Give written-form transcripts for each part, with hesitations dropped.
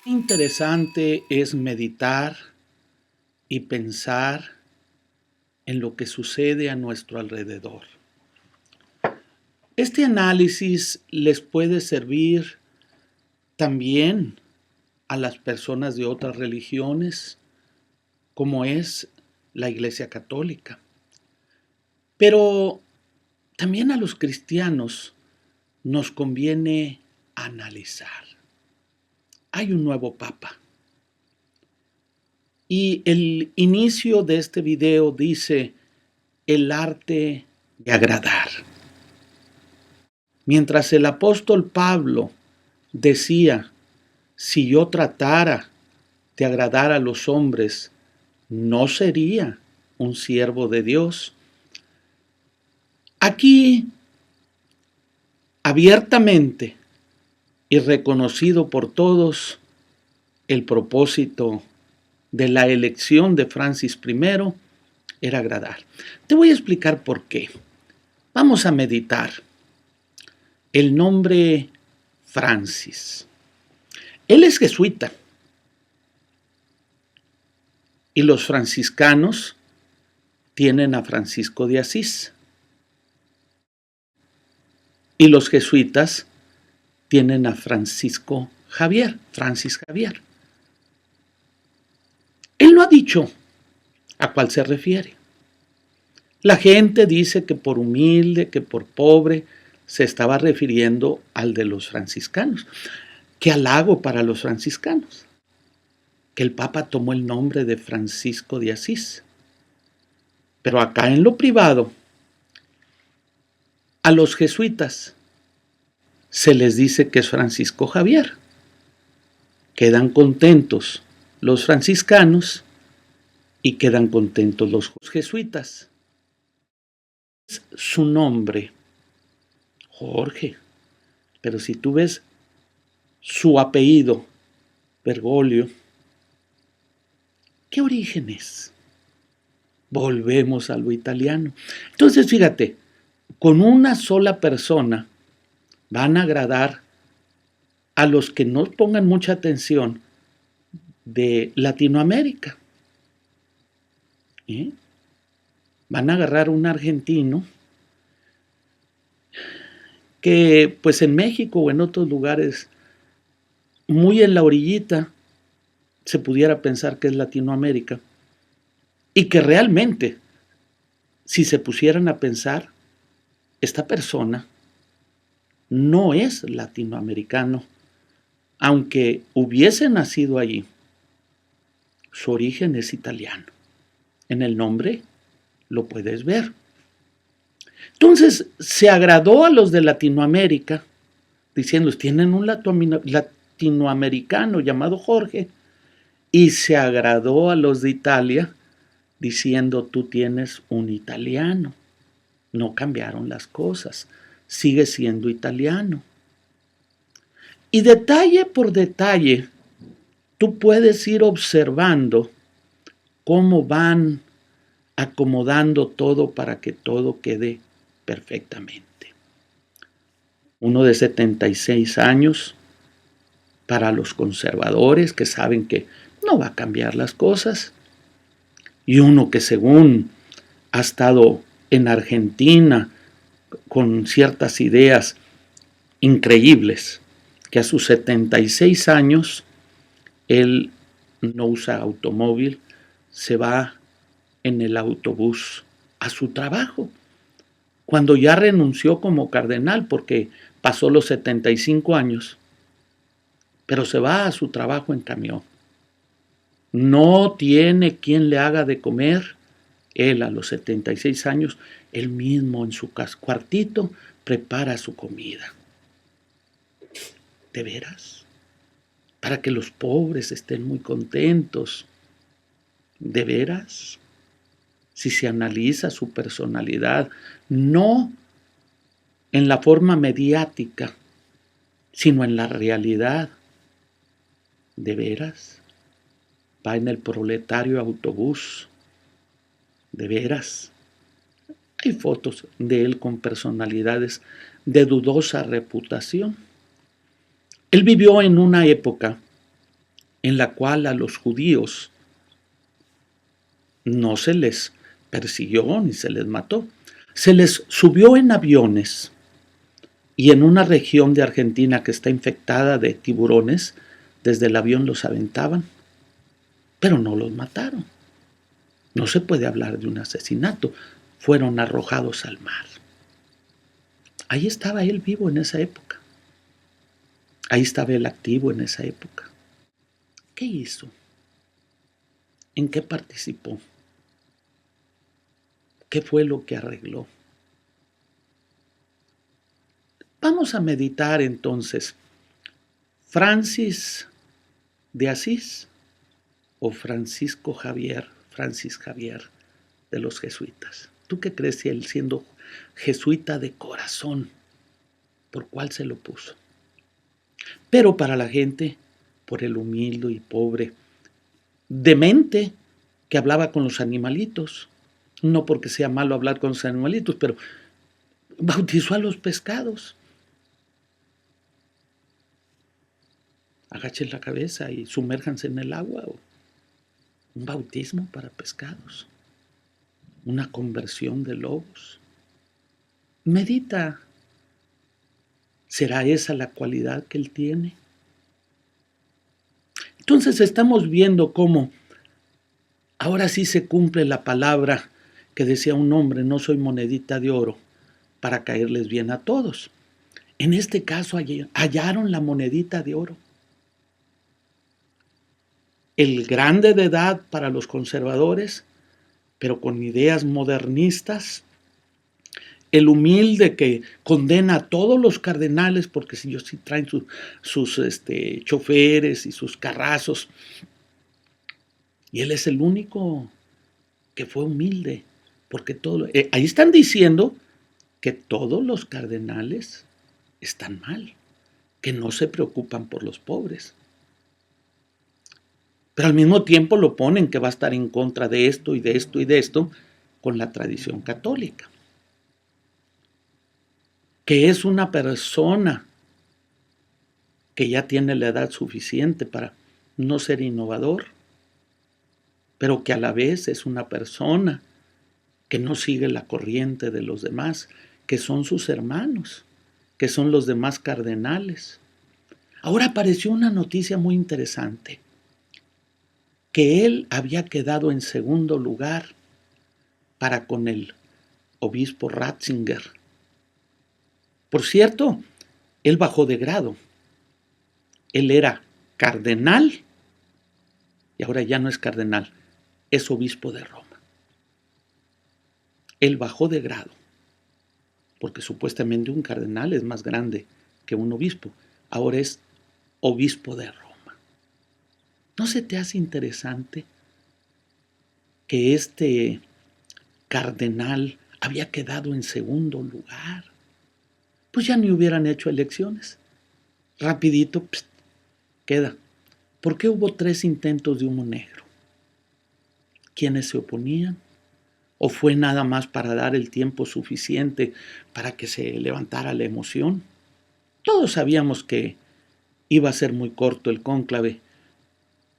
Interesante es meditar y pensar en lo que sucede a nuestro alrededor. Este análisis les puede servir también a las personas de otras religiones, como es la Iglesia Católica, pero también a los cristianos nos conviene analizar. Hay un nuevo Papa. Y el inicio de este video dice el arte de agradar. Mientras el apóstol Pablo decía, si yo tratara de agradar a los hombres, no sería un siervo de Dios. Aquí, abiertamente y reconocido por todos, el propósito de la elección de Francis I era agradar. Te voy a explicar por qué. Vamos a meditar. El nombre Francis. Él es jesuita. Y los franciscanos tienen a Francisco de Asís. Y los jesuitas tienen a Francis Javier. Él no ha dicho a cuál se refiere. La gente dice que por humilde, que por pobre, se estaba refiriendo al de los franciscanos. Qué halago para los franciscanos, que el Papa tomó el nombre de Francisco de Asís. Pero acá en lo privado, a los jesuitas se les dice que es Francisco Javier. Quedan contentos los franciscanos y quedan contentos los jesuitas. Su nombre, Jorge, pero si tú ves su apellido, Bergoglio, ¿qué origen es? Volvemos a lo italiano. Entonces, fíjate, con una sola persona van a agradar a los que no pongan mucha atención de Latinoamérica. ¿Eh? Van a agarrar un argentino que pues en México o en otros lugares muy en la orillita se pudiera pensar que es Latinoamérica y que realmente si se pusieran a pensar esta persona no es latinoamericano, aunque hubiese nacido allí. Su origen es italiano. En el nombre lo puedes ver. Entonces se agradó a los de Latinoamérica, diciendo, tienen un latinoamericano llamado Jorge, y se agradó a los de Italia, diciendo, tú tienes un italiano. No cambiaron las cosas, sigue siendo italiano. Y detalle por detalle, tú puedes ir observando cómo van acomodando todo para que todo quede perfectamente. Uno de 76 años para los conservadores que saben que no va a cambiar las cosas, y uno que según ha estado en Argentina con ciertas ideas increíbles, que a sus 76 años él no usa automóvil, se va en el autobús a su trabajo, cuando ya renunció como cardenal porque pasó los 75 años, pero se va a su trabajo en camión. No tiene quien le haga de comer. Él a los 76 años, él mismo en su cuartito prepara su comida. ¿De veras? Para que los pobres estén muy contentos. ¿De veras? Si se analiza su personalidad, no en la forma mediática, sino en la realidad. ¿De veras? Va en el proletario autobús. ¿De veras? Hay fotos de él con personalidades de dudosa reputación. Él vivió en una época en la cual a los judíos no se les persiguió ni se les mató. Se les subió en aviones y en una región de Argentina que está infectada de tiburones, desde el avión los aventaban, pero no los mataron. No se puede hablar de un asesinato. Fueron arrojados al mar. Ahí estaba él vivo en esa época. Ahí estaba él activo en esa época. ¿Qué hizo? ¿En qué participó? ¿Qué fue lo que arregló? Vamos a meditar entonces. ¿Francis de Asís o Francisco Javier, Francis Javier de los jesuitas? ¿Tú qué crees, si él, siendo jesuita de corazón, por cuál se lo puso? Pero para la gente, por el humilde y pobre, demente, que hablaba con los animalitos. No porque sea malo hablar con los animalitos, pero bautizó a los pescados. Agachen la cabeza y sumérjanse en el agua. Un bautismo para pescados. Una conversión de lobos. Medita. ¿Será esa la cualidad que él tiene? Entonces estamos viendo cómo ahora sí se cumple la palabra que decía un hombre: no soy monedita de oro para caerles bien a todos. En este caso hallaron la monedita de oro. El grande de edad para los conservadores, pero con ideas modernistas. El humilde que condena a todos los cardenales, porque si ellos sí traen sus choferes y sus carrazos. Y él es el único que fue humilde, porque ahí están diciendo que todos los cardenales están mal, que no se preocupan por los pobres. Pero al mismo tiempo lo ponen que va a estar en contra de esto y de esto y de esto con la tradición católica. Que es una persona que ya tiene la edad suficiente para no ser innovador, pero que a la vez es una persona que no sigue la corriente de los demás, que son sus hermanos, que son los demás cardenales. Ahora apareció una noticia muy interesante, que él había quedado en segundo lugar para con el obispo Ratzinger. Por cierto, él bajó de grado. Él era cardenal y ahora ya no es cardenal, es obispo de Roma. Él bajó de grado, porque supuestamente un cardenal es más grande que un obispo. Ahora es obispo de Roma. ¿No se te hace interesante que este cardenal había quedado en segundo lugar? Pues ya ni hubieran hecho elecciones. Rapidito, queda. ¿Por qué hubo 3 intentos de humo negro? ¿Quiénes se oponían? ¿O fue nada más para dar el tiempo suficiente para que se levantara la emoción? Todos sabíamos que iba a ser muy corto el cónclave,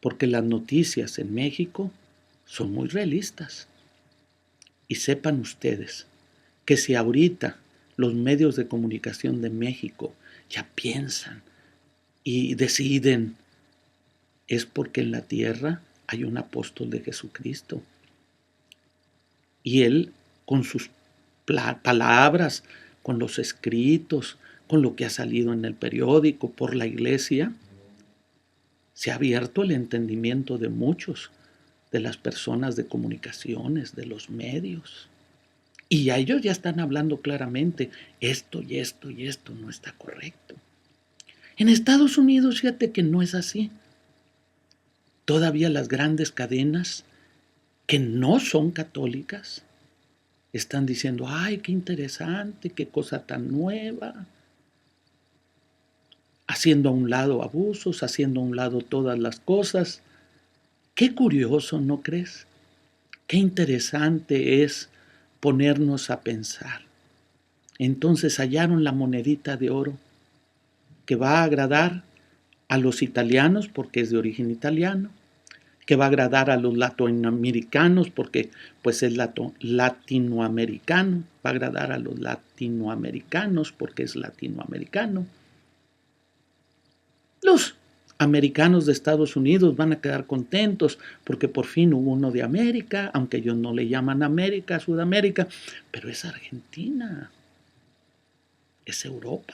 porque las noticias en México son muy realistas. Y sepan ustedes que si ahorita los medios de comunicación de México ya piensan y deciden, es porque en la tierra hay un apóstol de Jesucristo. Y él, con sus palabras, con los escritos, con lo que ha salido en el periódico, por la iglesia, se ha abierto el entendimiento de muchos, de las personas de comunicaciones, de los medios. Y a ellos ya están hablando claramente, esto y esto y esto no está correcto. En Estados Unidos, fíjate que no es así. Todavía las grandes cadenas que no son católicas están diciendo, ay, qué interesante, qué cosa tan nueva. Haciendo a un lado abusos, haciendo a un lado todas las cosas. Qué curioso, ¿no crees? Qué interesante es ponernos a pensar. Entonces hallaron la monedita de oro que va a agradar a los italianos porque es de origen italiano, que va a agradar a los latinoamericanos porque pues es latinoamericano, va a agradar a los latinoamericanos porque es latinoamericano. Los americanos de Estados Unidos van a quedar contentos porque por fin hubo uno de América, aunque ellos no le llaman América, Sudamérica, pero es Argentina, es Europa,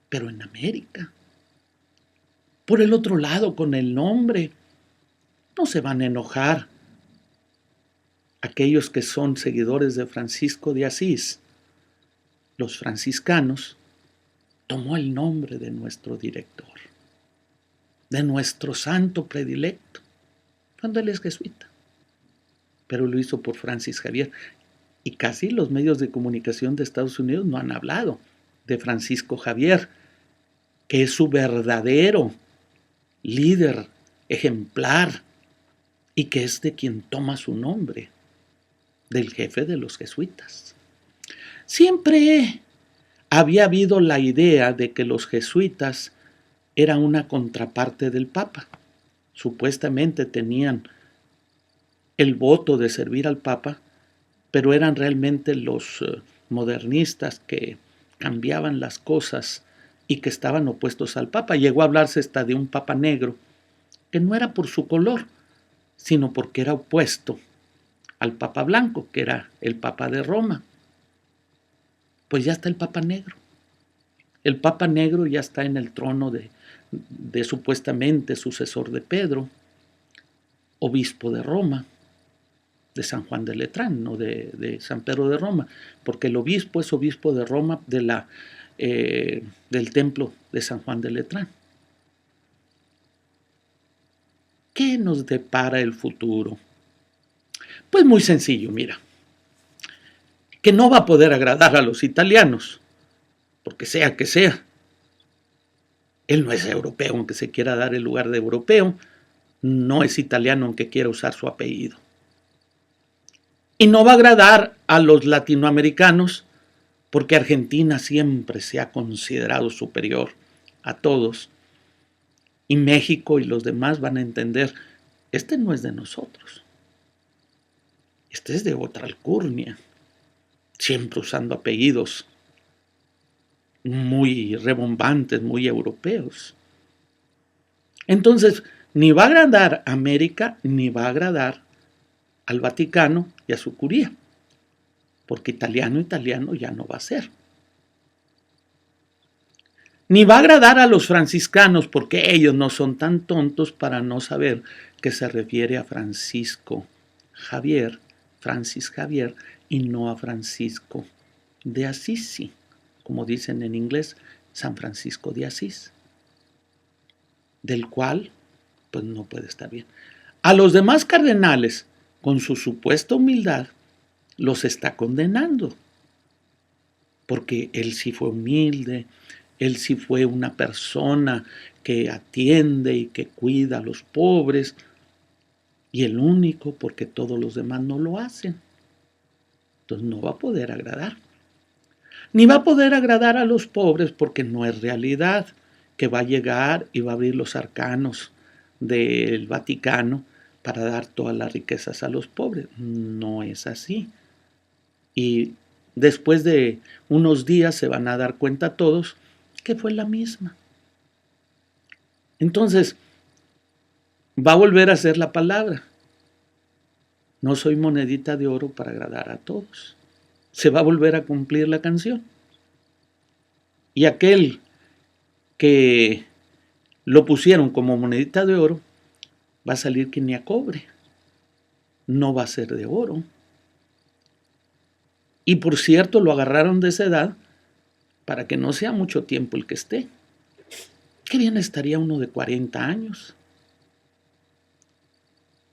pero en América. Por el otro lado, con el nombre, no se van a enojar aquellos que son seguidores de Francisco de Asís. Los franciscanos tomó el nombre de nuestro director, de nuestro santo predilecto, cuando él es jesuita, pero lo hizo por Francis Xavier. Y casi los medios de comunicación de Estados Unidos no han hablado de Francisco Xavier, que es su verdadero líder ejemplar y que es de quien toma su nombre, del jefe de los jesuitas. Siempre había habido la idea de que los jesuitas eran una contraparte del Papa. Supuestamente tenían el voto de servir al Papa, pero eran realmente los modernistas que cambiaban las cosas y que estaban opuestos al Papa. Llegó a hablarse hasta de un Papa negro, que no era por su color, sino porque era opuesto al Papa blanco, que era el Papa de Roma. Pues ya está el Papa negro. El Papa negro ya está en el trono de supuestamente sucesor de Pedro, obispo de Roma, de San Juan de Letrán, no de San Pedro de Roma, porque el obispo es obispo de Roma del templo de San Juan de Letrán. ¿Qué nos depara el futuro? Pues muy sencillo, mira, que no va a poder agradar a los italianos, porque sea que sea. Él no es europeo, aunque se quiera dar el lugar de europeo, no es italiano, aunque quiera usar su apellido. Y no va a agradar a los latinoamericanos, porque Argentina siempre se ha considerado superior a todos. Y México y los demás van a entender, este no es de nosotros, este es de otra alcurnia, siempre usando apellidos muy rebombantes, muy europeos. Entonces, ni va a agradar a América, ni va a agradar al Vaticano y a su curía, porque italiano ya no va a ser. Ni va a agradar a los franciscanos, porque ellos no son tan tontos para no saber que se refiere a Francisco Javier, Francis Javier, y no a Francisco de Asís, como dicen en inglés, San Francisco de Asís, del cual pues no puede estar bien. A los demás cardenales, con su supuesta humildad, los está condenando, porque él sí fue humilde, él sí fue una persona que atiende y que cuida a los pobres, y el único porque todos los demás no lo hacen. Entonces no va a poder agradar. Ni va a poder agradar a los pobres porque no es realidad que va a llegar y va a abrir los arcanos del Vaticano para dar todas las riquezas a los pobres. No es así. Y después de unos días se van a dar cuenta todos que fue la misma. Entonces, va a volver a ser la palabra. No soy monedita de oro para agradar a todos. Se va a volver a cumplir la canción. Y aquel que lo pusieron como monedita de oro va a salir que ni a cobre. No va a ser de oro. Y por cierto, lo agarraron de esa edad para que no sea mucho tiempo el que esté. Qué bien estaría uno de 40 años.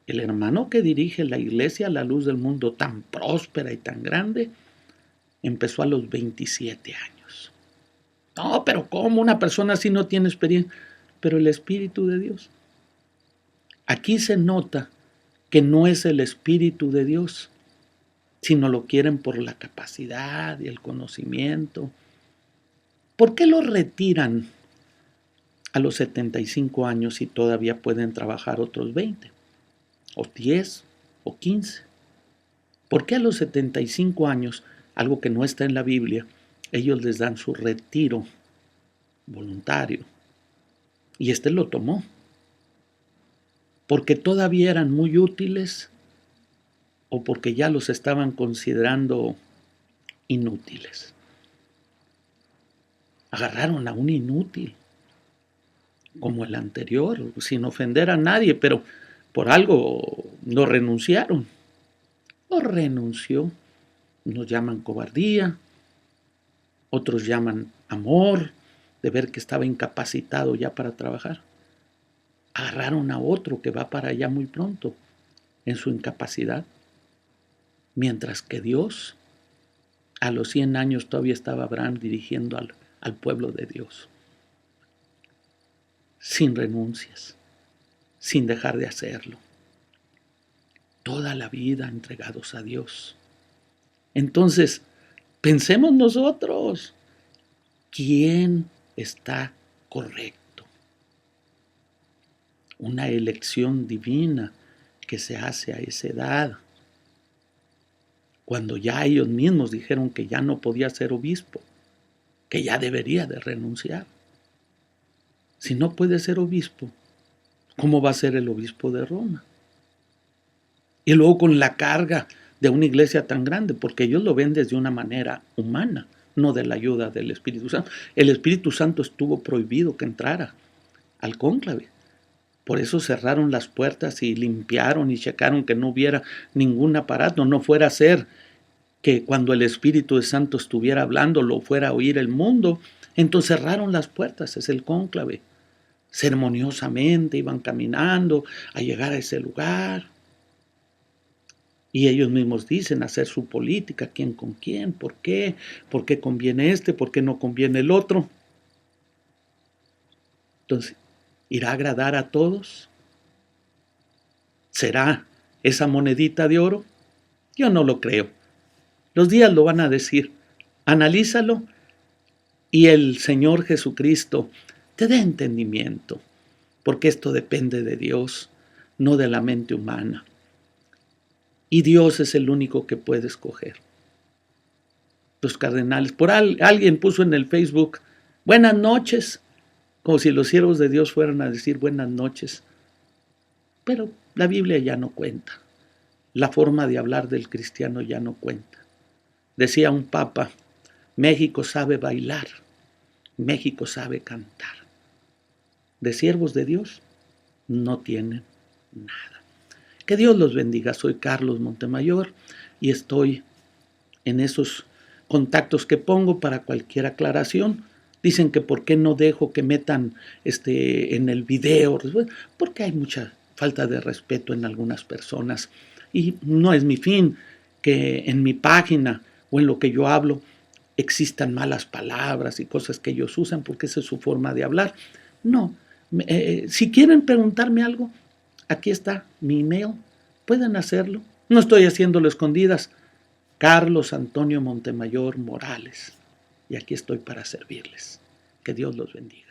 El hermano que dirige la iglesia a la luz del mundo tan próspera y tan grande empezó a los 27 años. No, pero ¿cómo una persona así no tiene experiencia? Pero el Espíritu de Dios. Aquí se nota que no es el Espíritu de Dios, sino lo quieren por la capacidad y el conocimiento. ¿Por qué lo retiran a los 75 años y todavía pueden trabajar otros 20, o 10, o 15? ¿Por qué a los 75 años, algo que no está en la Biblia, ellos les dan su retiro voluntario? Y este lo tomó, porque todavía eran muy útiles o porque ya los estaban considerando inútiles. Agarraron a un inútil, como el anterior, sin ofender a nadie, pero por algo no renunciaron. O renunció, nos llaman cobardía, otros llaman amor, de ver que estaba incapacitado ya para trabajar. Agarraron a otro que va para allá muy pronto, en su incapacidad, mientras que Dios, a los 100 años todavía estaba Abraham dirigiendo al pueblo de Dios, sin renuncias, sin dejar de hacerlo, toda la vida entregados a Dios. Entonces, pensemos nosotros, ¿quién está correcto? Una elección divina que se hace a esa edad, cuando ya ellos mismos dijeron que ya no podía ser obispo, que ya debería de renunciar. Si no puede ser obispo, ¿cómo va a ser el obispo de Roma? Y luego con la carga de una iglesia tan grande, porque ellos lo ven desde una manera humana, no de la ayuda del Espíritu Santo. El Espíritu Santo estuvo prohibido que entrara al cónclave. Por eso cerraron las puertas y limpiaron y checaron que no hubiera ningún aparato, no fuera a ser que cuando el Espíritu Santo estuviera hablando lo fuera a oír el mundo. Entonces cerraron las puertas, es el cónclave. Ceremoniosamente iban caminando a llegar a ese lugar. Y ellos mismos dicen hacer su política, quién con quién, por qué conviene este, por qué no conviene el otro. Entonces, ¿irá a agradar a todos? ¿Será esa monedita de oro? Yo no lo creo. Los días lo van a decir. Analízalo y el Señor Jesucristo te dé entendimiento, porque esto depende de Dios, no de la mente humana. Y Dios es el único que puede escoger. Los cardenales, alguien puso en el Facebook, buenas noches, como si los siervos de Dios fueran a decir buenas noches. Pero la Biblia ya no cuenta. La forma de hablar del cristiano ya no cuenta. Decía un papa, México sabe bailar, México sabe cantar. De siervos de Dios no tienen nada. Que Dios los bendiga. Soy Carlos Montemayor y estoy en esos contactos que pongo para cualquier aclaración. Dicen que por qué no dejo que metan en el video, porque hay mucha falta de respeto en algunas personas y no es mi fin que en mi página o en lo que yo hablo existan malas palabras y cosas que ellos usan porque esa es su forma de hablar. No, si quieren preguntarme algo, aquí está mi email, pueden hacerlo. No estoy haciéndolo escondidas. Carlos Antonio Montemayor Morales. Y aquí estoy para servirles. Que Dios los bendiga.